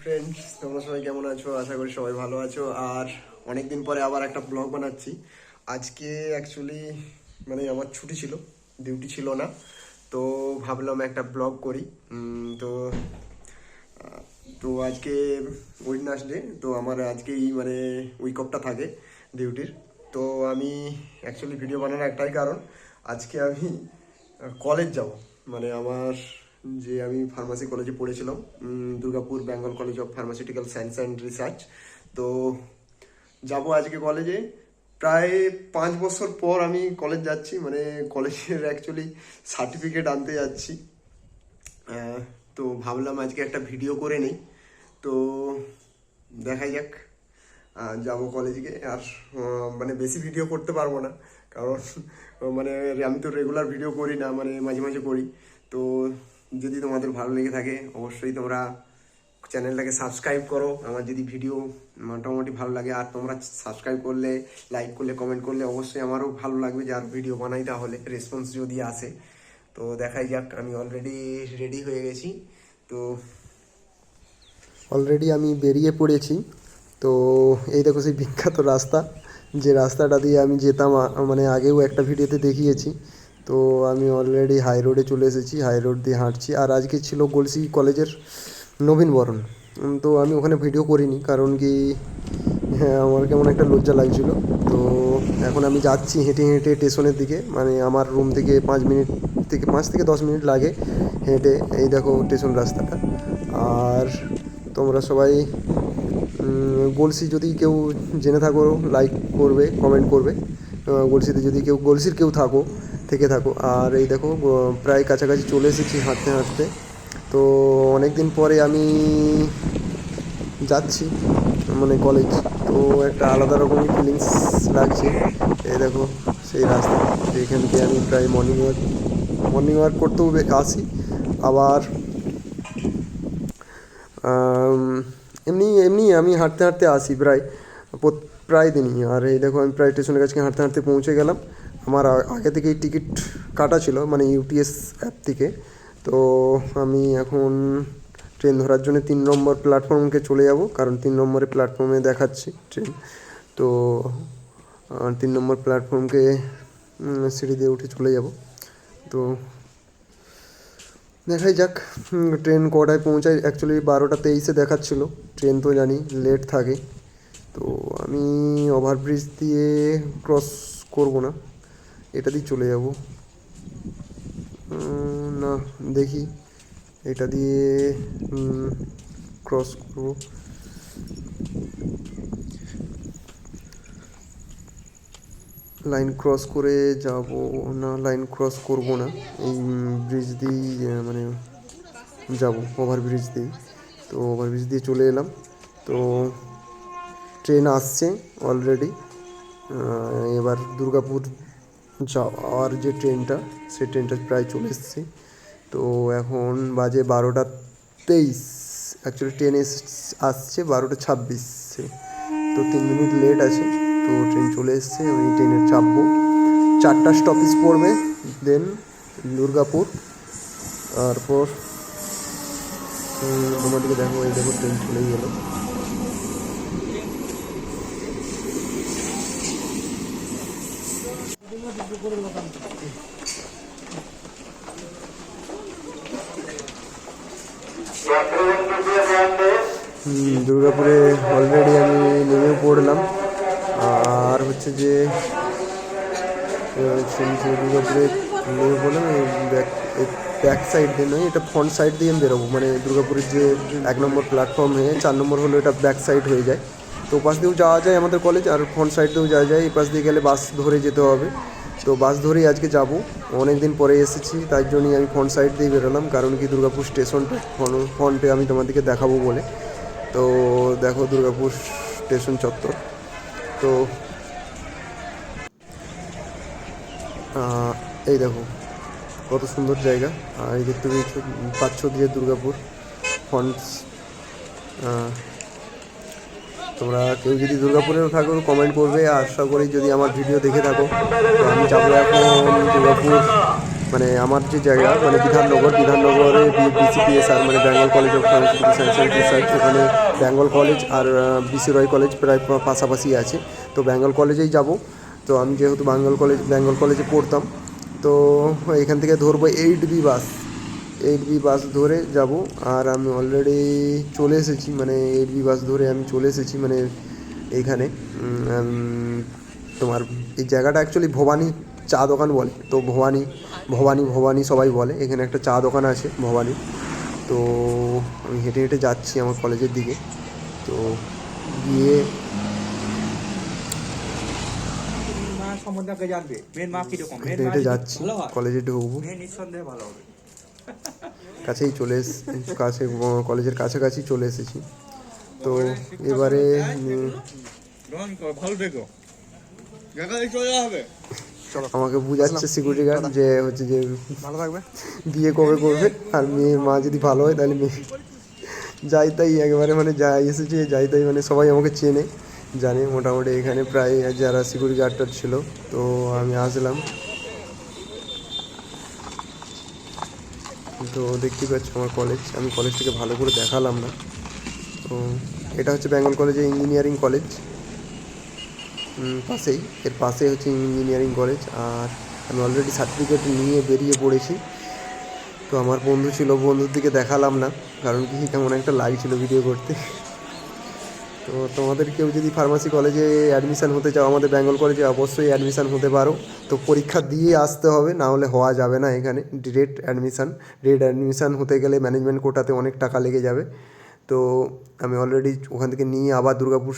Friends, তোমরা সবাই কেমন আছো? আশা করি সবাই ভালো আছো। আর অনেকদিন পরে আবার একটা ব্লগ বানাচ্ছি। আজকে অ্যাকচুয়ালি আমার ছুটি ছিল, ডিউটি ছিল না, তো ভাবলাম একটা ব্লগ করি। তো তো আজকে ওয়েডনেসডে, তো আমার আজকেই উইক অফটা থাকে ডিউটির। তো আমি অ্যাকচুয়ালি ভিডিও বানানোর একটাই কারণ, আজকে আমি কলেজ যাব। আমার আমি ফার্মাসি কলেজে পড়েছিলাম, Durgapur Bengal college of pharmaceutical science and research. তো যাব আজকে কলেজে। প্রায় 5 বছর পর আমি কলেজ যাচ্ছি, কলেজের অ্যাকচুয়ালি সার্টিফিকেট আনতে যাচ্ছি। তো ভাবলাম আজকে একটা ভিডিও করে নিই। তো দেখাই যাক, যাব কলেজে। আর বেশি ভিডিও করতে পারবো না, কারণ আমি তো রেগুলার ভিডিও করি না, মাঝে মাঝে করি। তো যদি তোমাদের ভালো লেগে থাকে অবশ্যই তোমরা চ্যানেলটাকে সাবস্ক্রাইব করো। আমার যদি ভিডিও মোটামুটি ভালো লাগে, আর তোমরা সাবস্ক্রাইব করলে, লাইক করলে, কমেন্ট করলে অবশ্যই আমারও ভালো লাগবে যে আর ভিডিও বানাই, তাহলে রেসপন্স যদি আসে। তো দেখাই যাক। আমি অলরেডি রেডি হয়ে গেছি, তো অলরেডি আমি বেরিয়ে পড়েছি। তো এই দেখো সেই বিখ্যাত রাস্তা, যে রাস্তাটা দিয়ে আমি যেতাম, আগেও একটা ভিডিওতে দেখিয়েছি। তো আমি অলরেডি হাই রোডে চলে এসেছি, হাই রোড দিয়ে হাঁটছি। আর আজকে ছিল গলসি কলেজের নবীনবরণ। তো আমি ওখানে ভিডিও করিনি, কারণ কি, হ্যাঁ, আমার কেমন একটা লজ্জা লাগছিলো। তো এখন আমি যাচ্ছি হেঁটে হেঁটে স্টেশনের দিকে। আমার রুম থেকে 5 থেকে 10 মিনিট লাগে হেঁটে। এই দেখো স্টেশন রাস্তাটা। আর তোমরা সবাই গলসি যদি কেউ জেনে থাকো, লাইক করবে, কমেন্ট করবে। গলসিতে যদি গলসির কেউ থেকে থাকো। আর এই দেখো প্রায় কাছাকাছি চলে এসেছি হাঁটতে হাঁটতে। তো অনেক দিন পরে আমি যাচ্ছি কলেজ। তো একটা আলাদা রকমই ফিলিংস লাগছে। এই দেখো সেই রাস্তা, যেখান থেকে আমি প্রায় মর্নিং ওয়াক করতেও আসি। আবার এমনি এমনি আমি হাঁটতে হাঁটতে আসি প্রায় দিনই। আর এই দেখো আমি প্রায় স্টেশনের কাছে হাঁটতে হাঁটতে পৌঁছে গেলাম। আমার আগে থেকেই টিকিট কাটা ছিল, ইউটিএস অ্যাপ থেকে। তো আমি এখন ট্রেন ধরার জন্য 3 নম্বর প্ল্যাটফর্মকে চলে যাব, কারণ 3 নম্বরে প্ল্যাটফর্মে দেখাচ্ছি ট্রেন। তো 3 নম্বর প্ল্যাটফর্মকে সিঁড়ি দিয়ে উঠে চলে যাব। তো দেখাই যাক ট্রেন কটায় পৌঁছায়। অ্যাকচুয়ালি 12টা 23-এ দেখাচ্ছিলো, ট্রেন তো জানি লেট থাকে। তো আমি ওভারব্রিজ দিয়ে ক্রস করব না, এটা দিয়ে চলে যাব। না, দেখি এটা দিয়ে ক্রস করব। লাইন ক্রস করে যাব না, লাইন ক্রস করব না, এই ব্রিজ দিয়েই যাব, ওভারব্রিজ দিয়ে। তো ওভারব্রিজ দিয়ে চলে এলাম। তো ট্রেন আসছে অলরেডি। এবার দুর্গাপুর যাওয়ার যে ট্রেনটা, সেই ট্রেনটা প্রায় চলে এসেছে। তো এখন বাজে 12টা 23। অ্যাকচুয়ালি ট্রেন আসছে 12টা 26-এ। তো 3 মিনিট লেট আছে। তো ট্রেন চলে এসছে, আমি ট্রেনে চাপবো। 4টা স্টপেজ পড়বে, দেন দুর্গাপুর। তারপর তোমাদেরকে দেখো, এই দেখো ট্রেন চলেই গেল। দুর্গাপুরে অলরেডি আমি নেমে পড়লাম। আর হচ্ছে যে দুর্গাপুরে নেমে পড়লাম। ব্যাক সাইড দিয়ে নয়, এটা ফ্রন্ট সাইড দিয়ে আমি বেরোবো। দুর্গাপুরের যে 1 নম্বর প্ল্যাটফর্ম হয়ে 4 নম্বর হলো, এটা ব্যাক সাইড হয়ে যায়। তো পাশ দিয়েও যাওয়া যায় আমাদের কলেজ, আর ফ্রন্ট সাইড দিয়েও যাওয়া যায়। এই পাশ দিয়ে গেলে বাস ধরে যেতে হবে। তো বাস ধরেই আজকে যাব। অনেক দিন পরে এসেছি, তাই জন্যই আমি ফ্রন্ট সাইড দিয়ে বেরোলাম, কারণ কি দুর্গাপুর স্টেশনটা ফ্রন্টে আমি তোমাদেরকে দেখাবো বলে। তো দেখো দুর্গাপুর স্টেশন চত্বর। তো এই দেখো কত সুন্দর জায়গা। আর এই দেখতে পাচ্ছ দিয়ে দুর্গাপুর ফন্টস। তোমরা কেউ যদি দুর্গাপুরেও থাকো কমেন্ট করবে। আশা করি যদি আমার ভিডিও দেখে থাকো। তো আমি যাবো এখন দুর্গাপুর মানে আমার যে জায়গা মানে বিধাননগরে বিসিপিএসআর মানে Bengal college of pharmaceutical science and research, ওখানে বেঙ্গল কলেজ আর বিসি রয় কলেজ প্রায় পাশাপাশি আছে। তো বেঙ্গল কলেজেই যাব। তো আমি যেহেতু বেঙ্গল কলেজে পড়তাম, তো এখান থেকে ধরবো 8B বাস। 8B বাস ধরে যাব। আর আমি অলরেডি চলে এসেছি, মানে 8B বাস ধরে আমি চলে এসেছি মানে এইখানে। তোমার এই জায়গাটা অ্যাকচুয়ালি ভবানী চা দোকান বলে, তো ভবানী সবাই বলে। এখানে একটা চা দোকান আছে ভবানী। তো আমি হেঁটে হেঁটে যাচ্ছি আমার কলেজের দিকে। তো গিয়ে সম্বন্ধে জানবে মেন মা কিরকম, হেঁটে হেঁটে যাচ্ছি, কলেজে ঢুকবো। নিঃসন্দেহে ভালো হবে। কাছেই চলে কাছে কলেজের কাছাকাছি চলে এসেছি। তো এবারে ভালো দেখো চলে হবে। আমাকে বুঝাচ্ছে সিকিউরিটি গার্ড যে হচ্ছে যে ভালো থাকবে, বিয়ে কবে করবে, আর মেয়ের মা যদি ভালো হয় তাহলে মেয়ে যাই তাই একেবারে মানে যাই এসেছে যাই তাই, মানে সবাই আমাকে চেনে জানে মোটামুটি। এখানে প্রায় যারা সিকিউরিটি গার্ডটা ছিল, তো আমি আসলাম। তো দেখতে পাচ্ছি আমার কলেজ, আমি কলেজটাকে ভালো করে দেখালাম না। তো এটা হচ্ছে বেঙ্গল কলেজে ইঞ্জিনিয়ারিং কলেজ, এর পাশেই হচ্ছে ইঞ্জিনিয়ারিং কলেজ। আর আমি অলরেডি সার্টিফিকেট নিয়ে বেরিয়ে পড়েছি। তো আমার বন্ধু ছিল, বন্ধুর দিকে দেখালাম না, কারণ কি কেমন একটা লাগছিল ভিডিও করতে। তো তোমাদের কেউ যদি ফার্মাসি কলেজে অ্যাডমিশান হতে চাও আমাদের বেঙ্গল কলেজে, অবশ্যই অ্যাডমিশান হতে পারো। তো পরীক্ষা দিয়ে আসতে হবে, না হলে হওয়া যাবে না এখানে ডিরেক্ট অ্যাডমিশান হতে গেলে ম্যানেজমেন্ট কোটাতে অনেক টাকা লেগে যাবে। তো আমি অলরেডি ওখান থেকে নিয়ে আবার দুর্গাপুর